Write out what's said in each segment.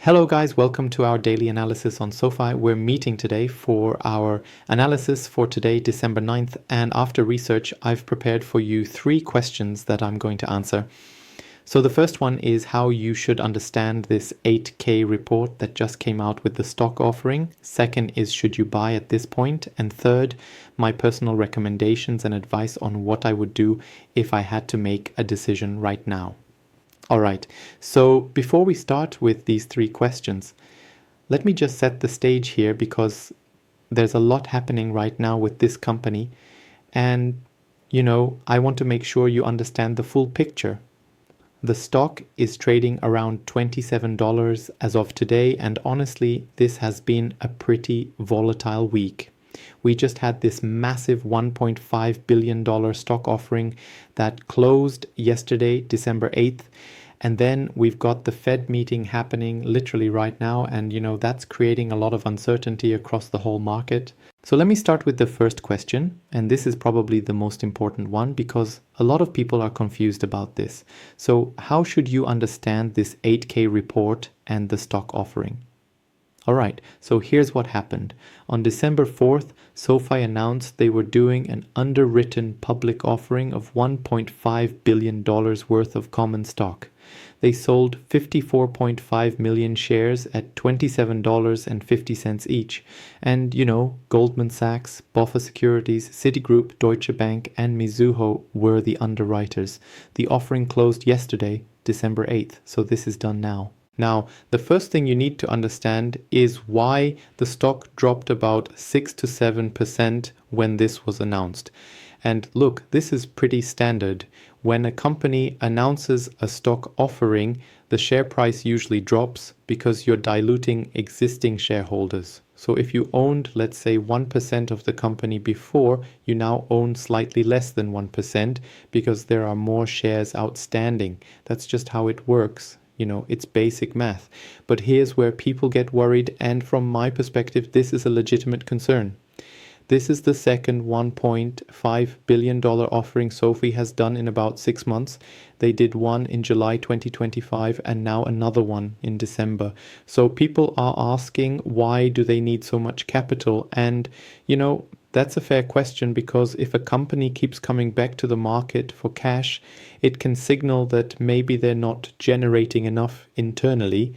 Hello guys, welcome to our daily analysis on SoFi. We're meeting today for our analysis for today, December 9th, and after research, I've prepared for you 3 questions that I'm going to answer. So the first one is how you should understand this 8K report that just came out with the stock offering. Second is should you buy at this point? And third, my personal recommendations and advice on what I would do if I had to make a decision right now. All right, so before we start with these 3 questions, let me just set the stage here because there's a lot happening right now with this company. And, I want to make sure you understand the full picture. The stock is trading around $27 as of today, and honestly, this has been a pretty volatile week. We just had this massive $1.5 billion stock offering that closed yesterday, December 8th. And then we've got the Fed meeting happening literally right now. And, that's creating a lot of uncertainty across the whole market. So let me start with the first question. And this is probably the most important one because a lot of people are confused about this. So how should you understand this 8K report and the stock offering? All right, so here's what happened. On December 4th, SoFi announced they were doing an underwritten public offering of $1.5 billion worth of common stock. They sold 54.5 million shares at $27.50 each. And, Goldman Sachs, BofA Securities, Citigroup, Deutsche Bank, and Mizuho were the underwriters. The offering closed yesterday, December 8th, so this is done now. Now, the first thing you need to understand is why the stock dropped about 6 to 7% when this was announced. And look, this is pretty standard. When a company announces a stock offering, the share price usually drops because you're diluting existing shareholders. So if you owned, let's say, 1% of the company before, you now own slightly less than 1% because there are more shares outstanding. That's just how it works. It's basic math. But here's where people get worried, and from my perspective, this is a legitimate concern. This is the second $1.5 billion offering SoFi has done in about 6 months. They did one in July 2025 and now another one in December. So people are asking, why do they need so much capital? And, that's a fair question because if a company keeps coming back to the market for cash, it can signal that maybe they're not generating enough internally,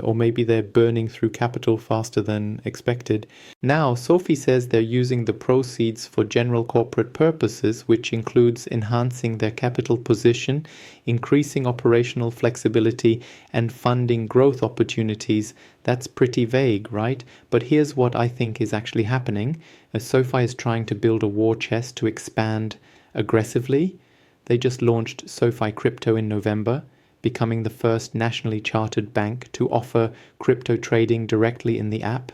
or maybe they're burning through capital faster than expected. Now, SoFi says they're using the proceeds for general corporate purposes, which includes enhancing their capital position, increasing operational flexibility, and funding growth opportunities. That's pretty vague, right? But here's what I think is actually happening. SoFi is trying to build a war chest to expand aggressively. They just launched SoFi Crypto in November, becoming the first nationally chartered bank to offer crypto trading directly in the app.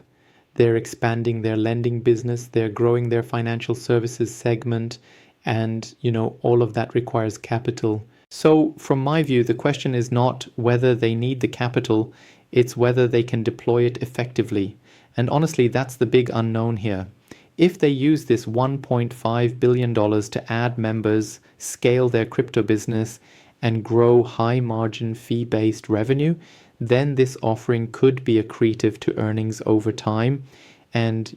They're expanding their lending business, they're growing their financial services segment, and all of that requires capital. So from my view, the question is not whether they need the capital, it's whether they can deploy it effectively. And honestly, that's the big unknown here. If they use this $1.5 billion to add members, scale their crypto business, and grow high margin fee-based revenue, then this offering could be accretive to earnings over time and,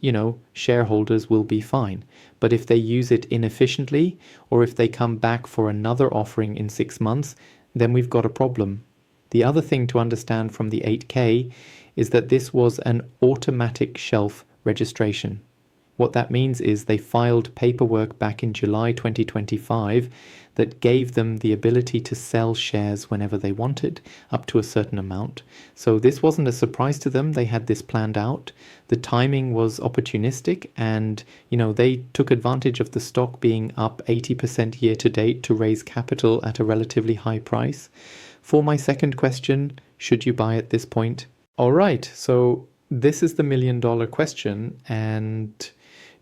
shareholders will be fine. But if they use it inefficiently or if they come back for another offering in 6 months, then we've got a problem. The other thing to understand from the 8K is that this was an automatic shelf registration. What that means is they filed paperwork back in July 2025 that gave them the ability to sell shares whenever they wanted, up to a certain amount. So this wasn't a surprise to them. They had this planned out. The timing was opportunistic and, they took advantage of the stock being up 80% year to date to raise capital at a relatively high price. For my second question, should you buy at this point? All right, so this is the $1 million question, and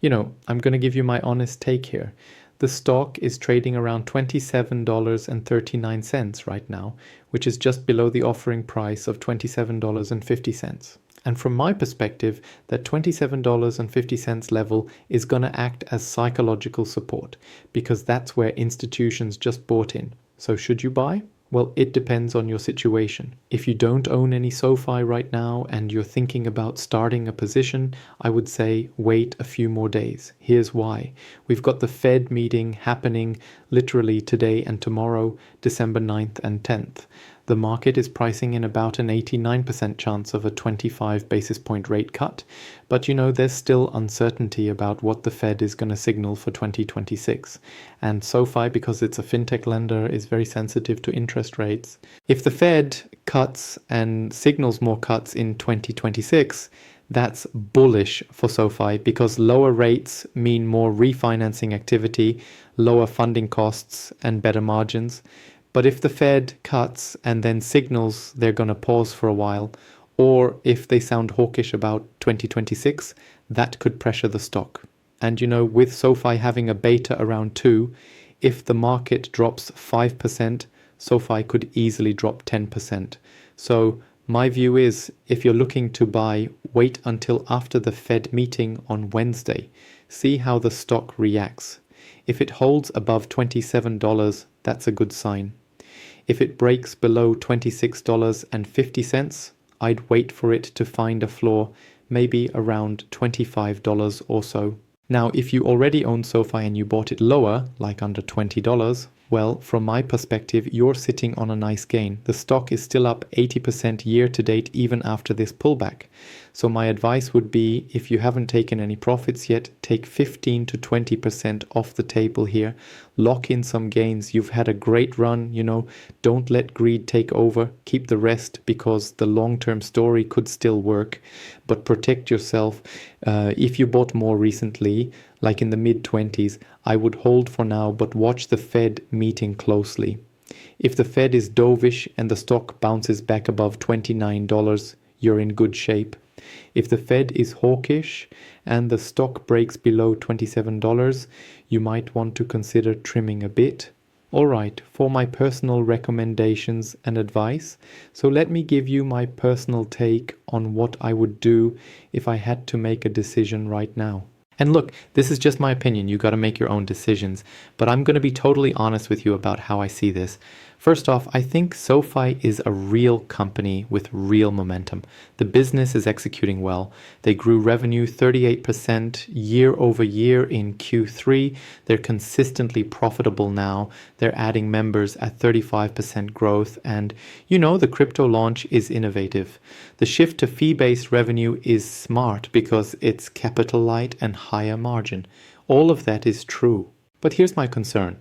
I'm going to give you my honest take here. The stock is trading around $27.39 right now, which is just below the offering price of $27.50. And from my perspective, that $27.50 level is going to act as psychological support because that's where institutions just bought in. So should you buy? Well, it depends on your situation. If you don't own any SoFi right now and you're thinking about starting a position, I would say wait a few more days. Here's why. We've got the Fed meeting happening literally today and tomorrow, December 9th and 10th. The market is pricing in about an 89% chance of a 25 basis point rate cut, but there's still uncertainty about what the Fed is going to signal for 2026. And SoFi, because it's a fintech lender, is very sensitive to interest rates. If the Fed cuts and signals more cuts in 2026, that's bullish for SoFi because lower rates mean more refinancing activity, lower funding costs, and better margins. But if the Fed cuts and then signals they're going to pause for a while, or if they sound hawkish about 2026, that could pressure the stock. And with SoFi having a beta around 2, if the market drops 5%, SoFi could easily drop 10%. So my view is, if you're looking to buy, wait until after the Fed meeting on Wednesday. See how the stock reacts. If it holds above $27, that's a good sign. If it breaks below $26.50, I'd wait for it to find a floor, maybe around $25 or so. Now, if you already own SoFi and you bought it lower, like under $20, well, from my perspective, you're sitting on a nice gain. The stock is still up 80% year to date, even after this pullback. So my advice would be, if you haven't taken any profits yet, take 15 to 20% off the table here. Lock in some gains. You've had a great run, don't let greed take over. Keep the rest because the long-term story could still work, but protect yourself. If you bought more recently, like in the mid-20s, I would hold for now, but watch the Fed meeting closely. If the Fed is dovish and the stock bounces back above $29, you're in good shape. If the Fed is hawkish and the stock breaks below $27, you might want to consider trimming a bit. All right, for my personal recommendations and advice, so let me give you my personal take on what I would do if I had to make a decision right now. And look, this is just my opinion. You got to make your own decisions. But I'm going to be totally honest with you about how I see this. First off, I think SoFi is a real company with real momentum. The business is executing well. They grew revenue 38% year over year in Q3. They're consistently profitable now. They're adding members at 35% growth. And the crypto launch is innovative. The shift to fee-based revenue is smart because it's capital light and higher margin. All of that is true. But here's my concern.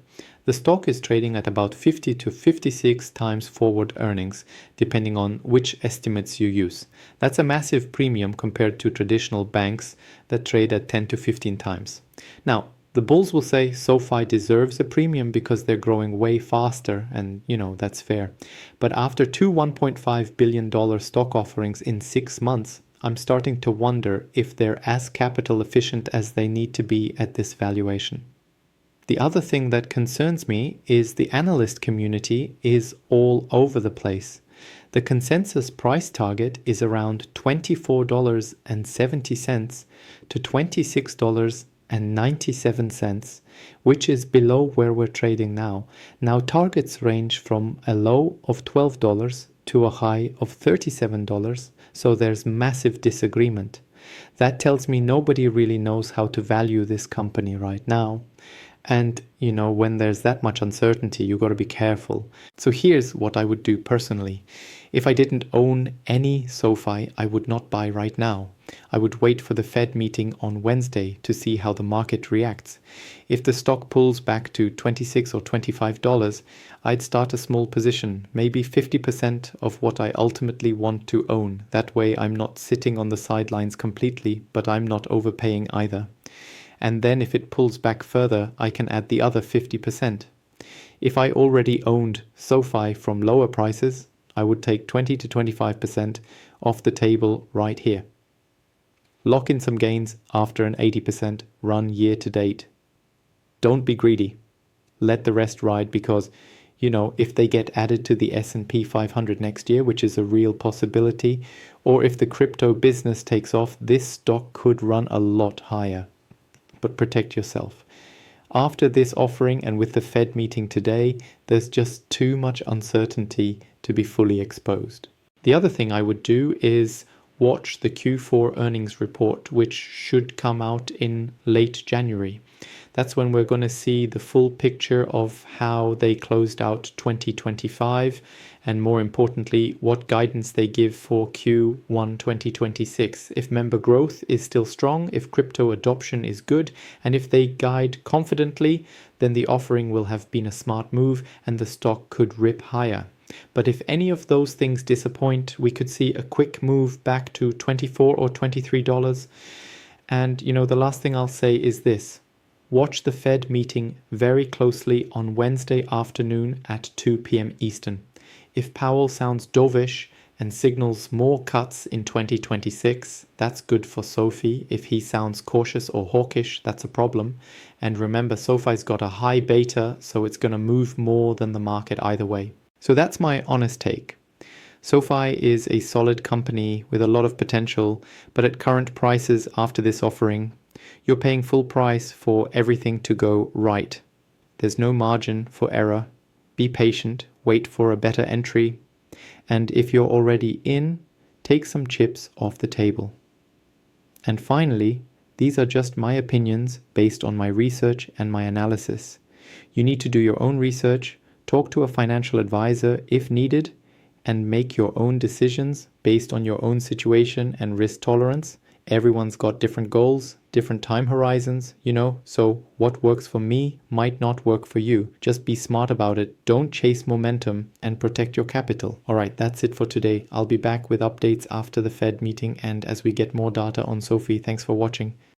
The stock is trading at about 50 to 56 times forward earnings, depending on which estimates you use. That's a massive premium compared to traditional banks that trade at 10 to 15 times. Now, the bulls will say SoFi deserves a premium because they're growing way faster, and that's fair. But after two $1.5 billion stock offerings in 6 months, I'm starting to wonder if they're as capital efficient as they need to be at this valuation. The other thing that concerns me is the analyst community is all over the place. The consensus price target is around $24.70 to $26.97, which is below where we're trading now. Now targets range from a low of $12 to a high of $37, so there's massive disagreement. That tells me nobody really knows how to value this company right now. And, when there's that much uncertainty, you've got to be careful. So here's what I would do personally. If I didn't own any SoFi, I would not buy right now. I would wait for the Fed meeting on Wednesday to see how the market reacts. If the stock pulls back to $26 or $25, I'd start a small position, maybe 50% of what I ultimately want to own. That way I'm not sitting on the sidelines completely, but I'm not overpaying either. And then if it pulls back further, I can add the other 50%. If I already owned SoFi from lower prices, I would take 20 to 25% off the table right here. Lock in some gains after an 80% run year to date. Don't be greedy. Let the rest ride because, if they get added to the S&P 500 next year, which is a real possibility, or if the crypto business takes off, this stock could run a lot higher. But protect yourself. After this offering and with the Fed meeting today, there's just too much uncertainty to be fully exposed. The other thing I would do is watch the Q4 earnings report, which should come out in late January. That's when we're going to see the full picture of how they closed out 2025 and, more importantly, what guidance they give for Q1 2026. If member growth is still strong, if crypto adoption is good, and if they guide confidently, then the offering will have been a smart move and the stock could rip higher. But if any of those things disappoint, we could see a quick move back to $24 or $23. And, the last thing I'll say is this. Watch the Fed meeting very closely on Wednesday afternoon at 2 p.m. Eastern. If Powell sounds dovish and signals more cuts in 2026, that's good for SoFi. If he sounds cautious or hawkish, that's a problem. And remember, SoFi's got a high beta, so it's going to move more than the market either way. So that's my honest take. SoFi is a solid company with a lot of potential, but at current prices after this offering, you're paying full price for everything to go right. There's no margin for error. Be patient, wait for a better entry, and if you're already in, take some chips off the table. And finally, these are just my opinions based on my research and my analysis. You need to do your own research, talk to a financial advisor if needed, and make your own decisions based on your own situation and risk tolerance. Everyone's got different goals, different time horizons, so what works for me might not work for you. Just be smart about it. Don't chase momentum and protect your capital. All right, that's it for today. I'll be back with updates after the Fed meeting and as we get more data on SoFi. Thanks for watching.